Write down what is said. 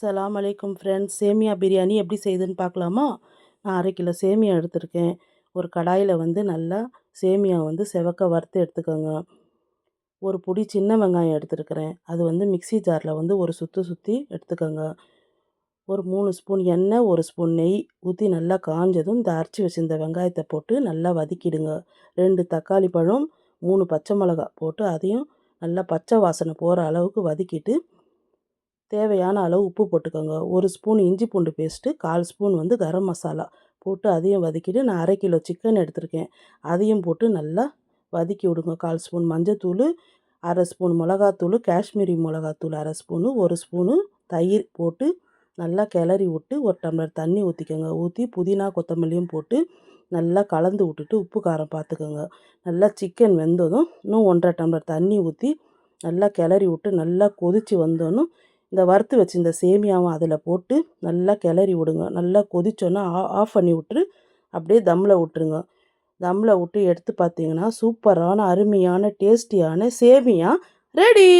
அஸ்ஸலாமு அலைக்கும் ஃப்ரெண்ட்ஸ். சேமியா பிரியாணி எப்படி செய்யுதுன்னு பார்க்கலாமா? நான் 1/2 கிலோ சேமியா எடுத்திருக்கேன். ஒரு கடாயில் நல்லா சேமியா செவக்க வறுத்து எடுத்துக்கோங்க. ஒரு பொடி சின்ன வெங்காயம் எடுத்துருக்கிறேன். அது மிக்ஸி ஜாரில் ஒரு சுற்றி எடுத்துக்கோங்க. ஒரு 3 ஸ்பூன் எண்ணெய், 1 ஸ்பூன் நெய் ஊற்றி நல்லா காஞ்சதும் இந்த அரைச்சி வச்சிருந்த வெங்காயத்தை போட்டு நல்லா வதக்கிடுங்க. 2 தக்காளி பழம், 3 பச்சை மிளகா போட்டு அதையும் நல்லா பச்சை வாசனை போகிற அளவுக்கு வதக்கிட்டு தேவையான அளவு உப்பு போட்டுக்கோங்க. 1 ஸ்பூன் இஞ்சி பூண்டு பேஸ்ட்டு, 1/4 ஸ்பூன் கரம் மசாலா போட்டு அதையும் வதக்கிட்டு, நான் 1/2 கிலோ சிக்கன் எடுத்திருக்கேன். அதையும் போட்டு நல்லா வதக்கி விடுங்க. 1/4 ஸ்பூன் மஞ்சத்தூள், 1/2 ஸ்பூன் மிளகாத்தூள், காஷ்மீரி மிளகாத்தூள் 1/2 ஸ்பூனு, 1 ஸ்பூனு தயிர் போட்டு நல்லா கிளறி விட்டு 1 டம்ளர் தண்ணி ஊற்றிக்கோங்க. ஊற்றி புதினா கொத்தமல்லியும் போட்டு நல்லா கலந்து விட்டுட்டு உப்பு காரம் பார்த்துக்கோங்க. நல்லா சிக்கன் வெந்ததும் இன்னும் 1 1/2 டம்ளர் தண்ணி ஊற்றி நல்லா கிளறி விட்டு நல்லா கொதித்து வந்தோன்னும் இந்த வறுத்து வச்சிருந்த சேமியாவும் அதில் போட்டு நல்லா கிளறி விடுங்க. நல்லா கொதிச்சோன்னா ஆஃப் பண்ணி விட்டுரு. அப்படியே தம்மில் விட்டுருங்க. தம்மில் விட்டு எடுத்து பார்த்தீங்கன்னா சூப்பரான அருமையான டேஸ்டியான சேமியா ரெடி.